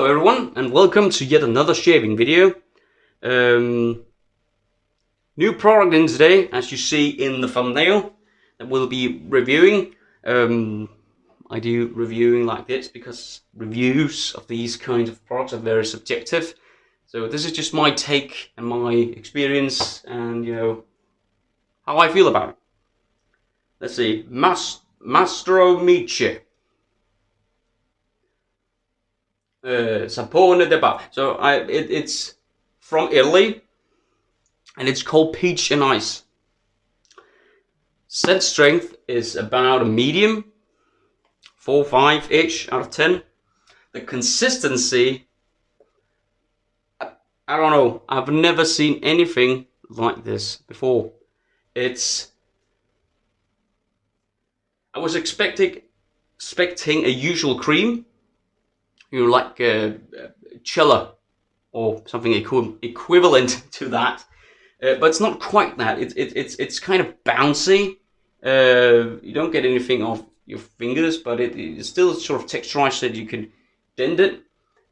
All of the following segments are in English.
Hello everyone, and welcome to yet another shaving video. New product in today, as you see in the thumbnail, that we'll be reviewing. I do reviewing like this because reviews of these kinds of products are very subjective. So this is just my take and my experience, and how I feel about it. Let's see, Maestro miche. Sapone de Ba. So it's from Italy, and it's called Peach and Ice. Scent strength is about a medium, 4-5-ish out of 10. The consistency, I don't know. I've never seen anything like this before. I was expecting a usual cream. Like Chilla or something equivalent to that, but it's not quite that. It's kind of bouncy. You don't get anything off your fingers, but it's still sort of texturized so that you can bend it,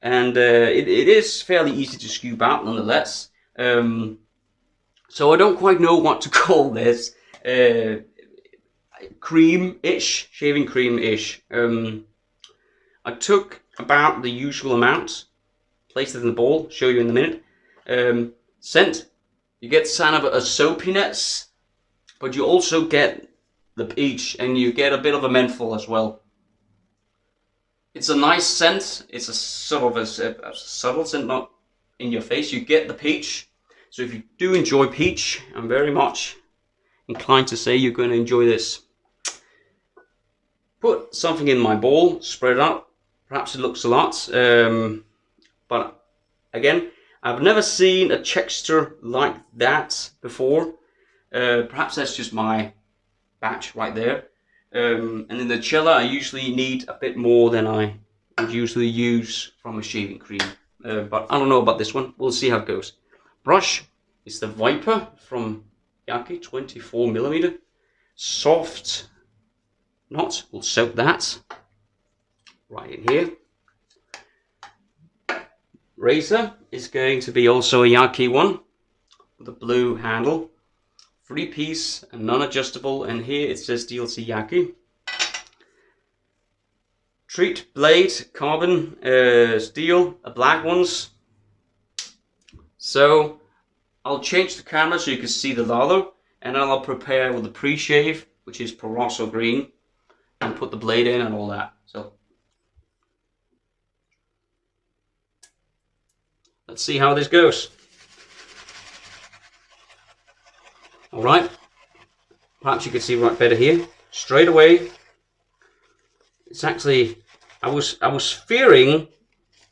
and it is fairly easy to scoop out nonetheless. So I don't quite know what to call this. Cream-ish, shaving cream-ish. I took about the usual amount, placed it in the bowl, show you in a minute. Scent, you get kind of a soapiness, but you also get the peach, and you get a bit of a menthol as well. It's a nice scent. It's a sort of a subtle scent, not in your face. You get the peach. So if you do enjoy peach, I'm very much inclined to say you're going to enjoy this. Put something in my bowl, spread it out. Perhaps it looks a lot, but again, I've never seen a texture like that before. Perhaps that's just my batch right there. And in the chiller, I usually need a bit more than I would usually use from a shaving cream. But I don't know about this one. We'll see how it goes. Brush is the Viper from Yaqi, 24mm. Soft knot, we'll soak that. Right in here. Razor is going to be also a Yaqi one with a blue handle, 3-piece and non-adjustable, and here it says DLC Yaqi. Treet blade, carbon steel, black ones. So I'll change the camera so you can see the lather, and then I'll prepare with the pre-shave, which is Proraso green, and put the blade in and all that. So let's see how this goes. Alright, perhaps you can see right better here. Straight away, it's actually, I was fearing,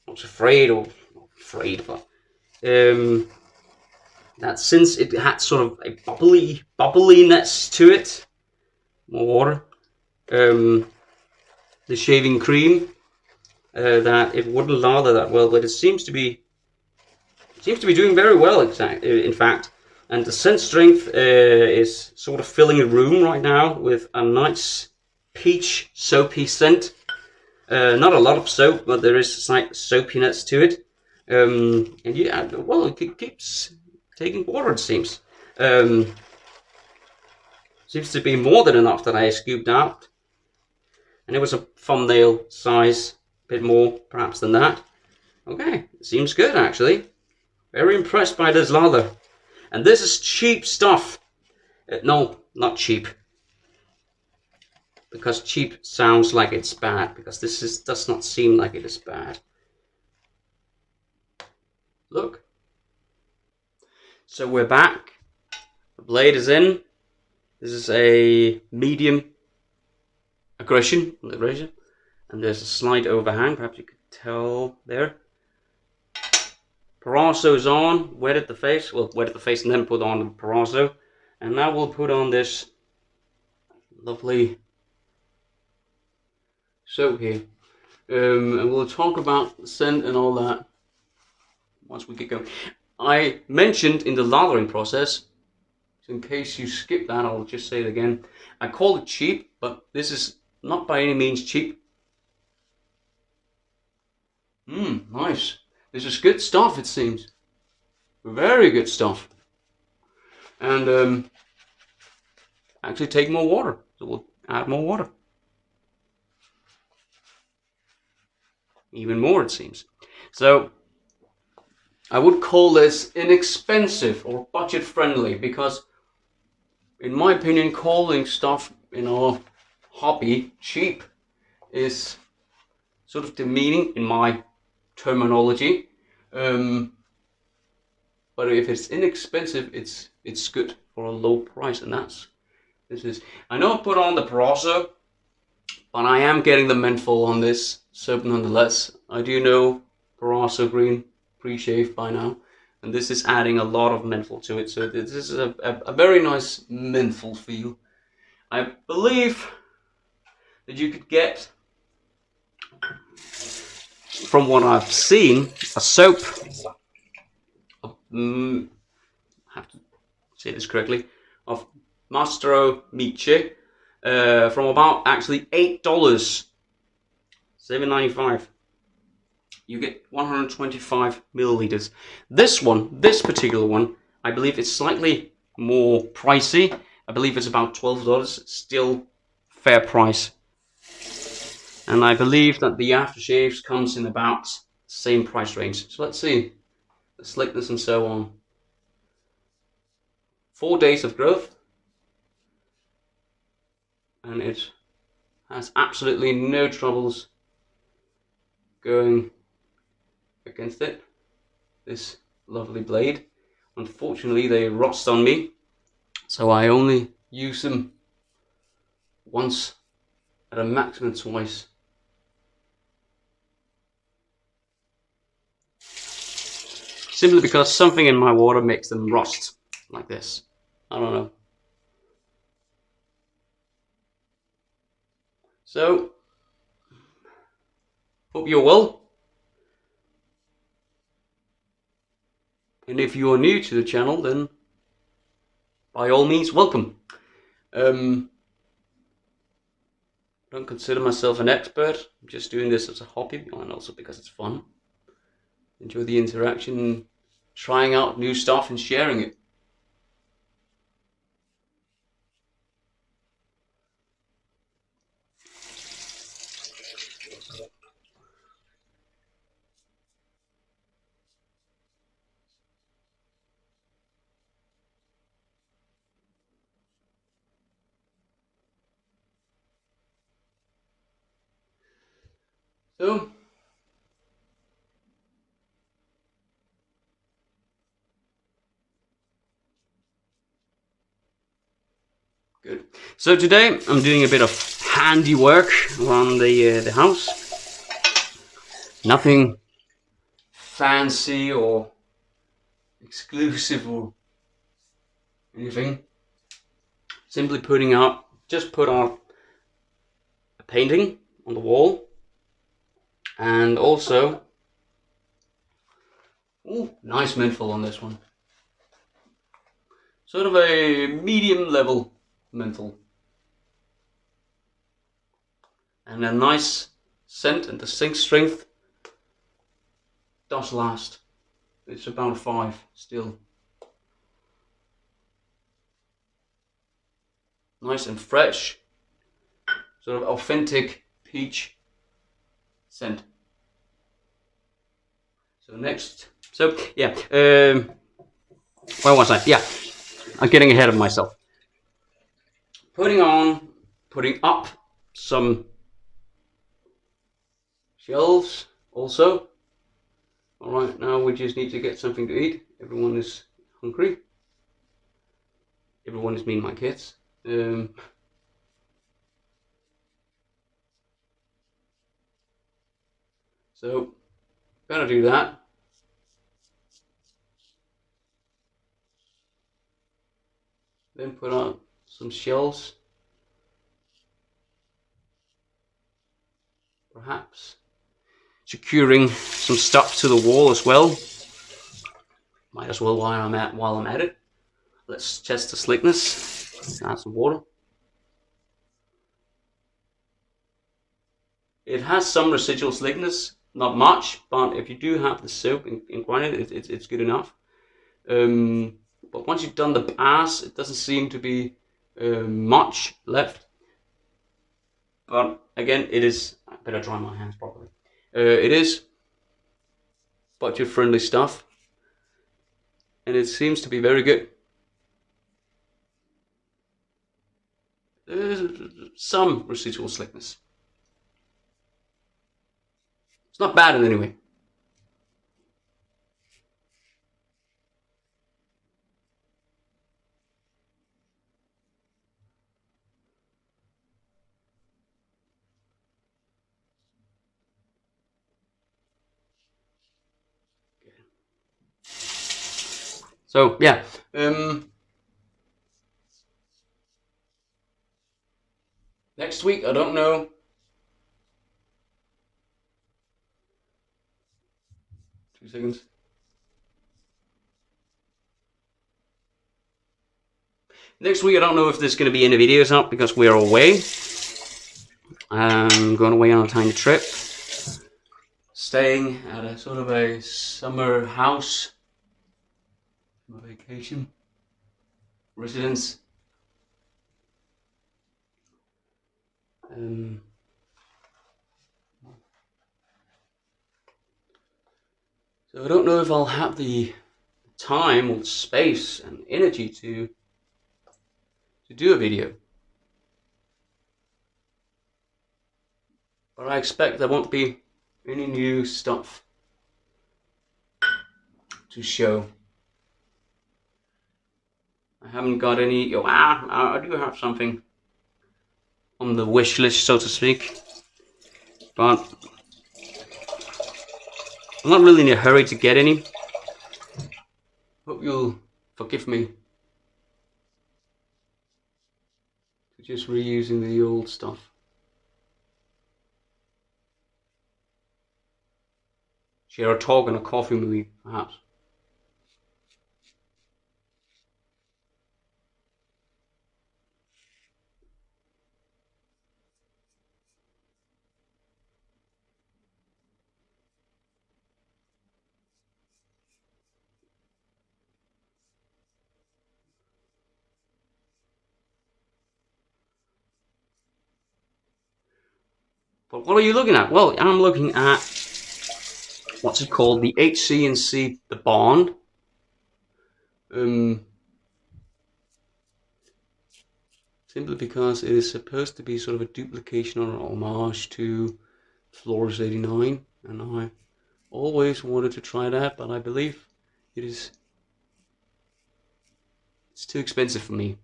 I was afraid, or not afraid, but that since it had sort of a bubbliness to it, more water, the shaving cream, that it wouldn't lather that well, but it seems to be doing very well, in fact. And the scent strength is sort of filling the room right now with a nice peach soapy scent. Not a lot of soap, but there is a slight soapiness to it. And yeah, well, it keeps taking water, it seems. Seems to be more than enough that I scooped out. And it was a thumbnail size, a bit more perhaps than that. Okay, seems good actually. Very impressed by this lather. And this is cheap stuff. No, not cheap. Because cheap sounds like it's bad. Because this does not seem like it is bad. Look. So we're back. The blade is in. This is a medium aggression on the razor. And there's a slight overhang. Perhaps you could tell there. Proraso is on, wetted the face, well, wetted the face and then put on the Proraso. And now we'll put on this lovely soap here. And we'll talk about the scent and all that once we get going. I mentioned in the lathering process, so in case you skip that, I'll just say it again. I call it cheap, but this is not by any means cheap. Nice. This is good stuff, it seems. Very good stuff. And actually take more water. So we'll add more water. Even more, it seems. So I would call this inexpensive or budget friendly, because in my opinion, calling stuff in our hobby cheap is sort of demeaning in my terminology. But if it's inexpensive, it's good for a low price, and this is. I know I put on the Proraso, but I am getting the menthol on this. So nonetheless, I do know Proraso green pre-shave by now, and this is adding a lot of menthol to it. So this is a very nice menthol feel. I believe that you could get, from what I've seen, a soap. I have to say this correctly. Of Maestro miche, from about actually $8, $7.95. You get 125 milliliters. This particular one, I believe it's slightly more pricey. I believe it's about $12. Still fair price. And I believe that the aftershaves comes in about the same price range. So let's see the slickness and so on. 4 days of growth, and it has absolutely no troubles going against it. This lovely blade. Unfortunately, they rust on me, so I only use them once, at a maximum twice. Simply because something in my water makes them rust like this. I don't know. So, hope you're well. And if you are new to the channel, then by all means, welcome. Don't consider myself an expert. I'm just doing this as a hobby, and also because it's fun. Enjoy the interaction, trying out new stuff and sharing it. So, good. So today I'm doing a bit of handiwork around the house. Nothing fancy or exclusive or anything. Simply put out a painting on the wall, and also, nice menthol on this one. Sort of a medium level menthol. And a nice scent, and the sink strength does last. It's about a 5 still. Nice and fresh. Sort of authentic peach scent. So yeah, where was I? Yeah, I'm getting ahead of myself. Putting up some shelves also. Alright, now we just need to get something to eat. Everyone is hungry. Everyone is mean, my kids. So, gotta do that. Then put on some shelves. Perhaps securing some stuff to the wall as well. Might as well while I'm at it. Let's test the slickness. Add some water. It has some residual slickness, not much, but if you do have the soap in grind it's good enough. But once you've done the pass, it doesn't seem to be much left. But again, it is. I better dry my hands properly. It is budget-friendly stuff, and it seems to be very good. There's some residual slickness. It's not bad in any way. So yeah, next week I don't know. 2 seconds. Next week I don't know if there's going to be any videos up because we're away. I'm going away on a tiny trip, staying at a sort of a summer house, summer vacation residence. So I don't know if I'll have the time or space and energy to do a video. But I expect there won't be any new stuff to show. I haven't got any. I do have something on the wish list, so to speak, but I'm not really in a hurry to get any. Hope you'll forgive me for just reusing the old stuff. Share a talk and a coffee with me, perhaps. But what are you looking at? Well, I'm looking at what's it called? The HC&C, the bond. Simply because it is supposed to be sort of a duplication or an homage to Flores 89, and I always wanted to try that, but I believe it's too expensive for me.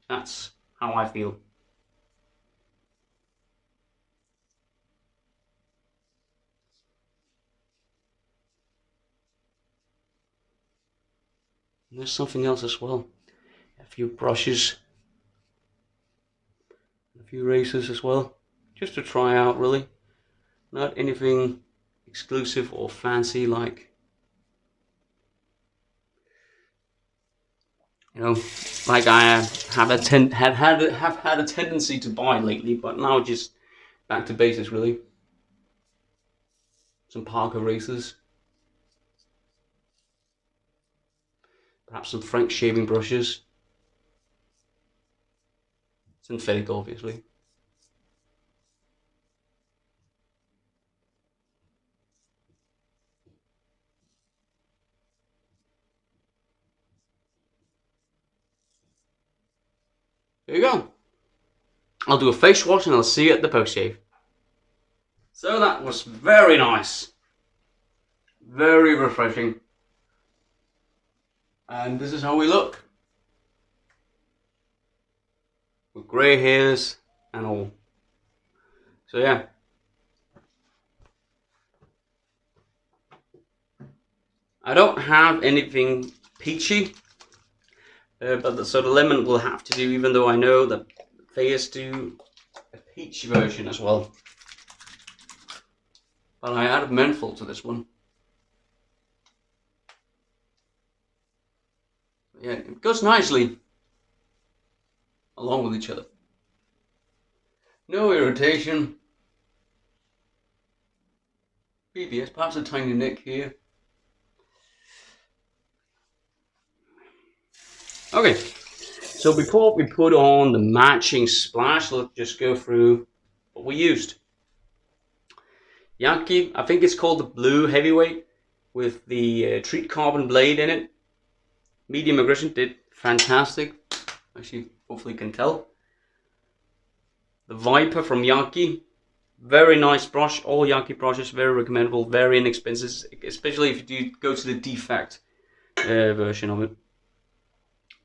That's how I feel. And there's something else as well. A few brushes, a few razors as well, just to try out really. Not anything exclusive or fancy like, like I have had a tendency to buy lately, but now just back to basics really. Some Parker razors, perhaps some Frank shaving brushes, synthetic obviously. There you go. I'll do a face wash and I'll see you at the post shave. So that was very nice. Very refreshing. And this is how we look. With grey hairs and all. So yeah. I don't have anything peachy. But the lemon will have to do, even though I know that Thayers do a peach version as well. But I added menthol to this one. Yeah, it goes nicely along with each other. No irritation. BBS, perhaps a tiny nick here. Okay, so before we put on the matching splash, let's just go through what we used. Yaqi, I think it's called the Blue Heavyweight with the Treet carbon blade in it. Medium aggression, did fantastic. Actually, hopefully you can tell. The Viper from Yaqi, very nice brush. All Yaqi brushes, very recommendable, very inexpensive, especially if you do go to the defect version of it.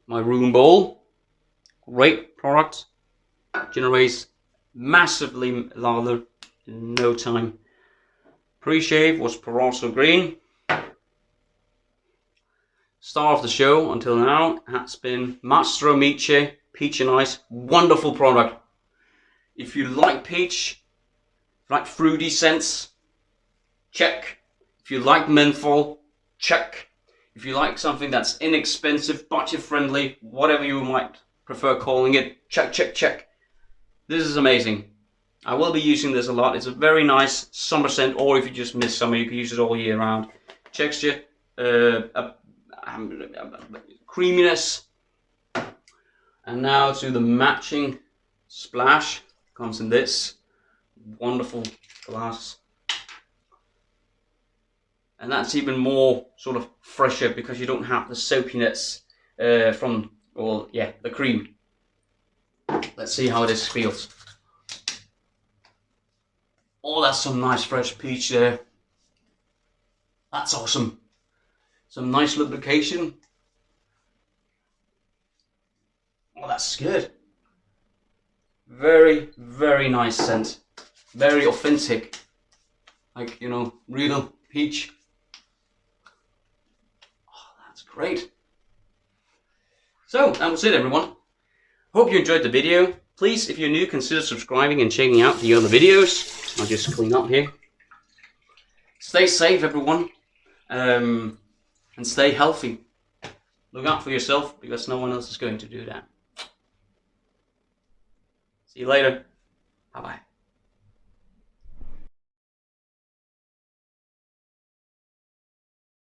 My room bowl, great product, generates massively lather in no time. Pre-shave was Proraso green. Star of the show until now has been Maestro miche peach and ice. Wonderful product. If you like peach, like fruity scents, check. If you like menthol, check. If you like something that's inexpensive, budget friendly, whatever you might prefer calling it, check, check, check. This is amazing. I will be using this a lot. It's a very nice summer scent, or if you just miss summer, you can use it all year round. Texture, creaminess. And now to the matching splash. Comes in this wonderful glass. And that's even more sort of fresher because you don't have the soapiness from, well, yeah, the cream. Let's see how this feels. Oh, that's some nice fresh peach there. That's awesome. Some nice lubrication. Oh, that's good. Very, very nice scent. Very authentic. Like, you know, real peach. Great. So that was it, everyone. Hope you enjoyed the video. Please, if you're new, consider subscribing and checking out the other videos. I'll just clean up here. Stay safe, everyone, and stay healthy. Look out for yourself because no one else is going to do that. See you later. Bye-bye.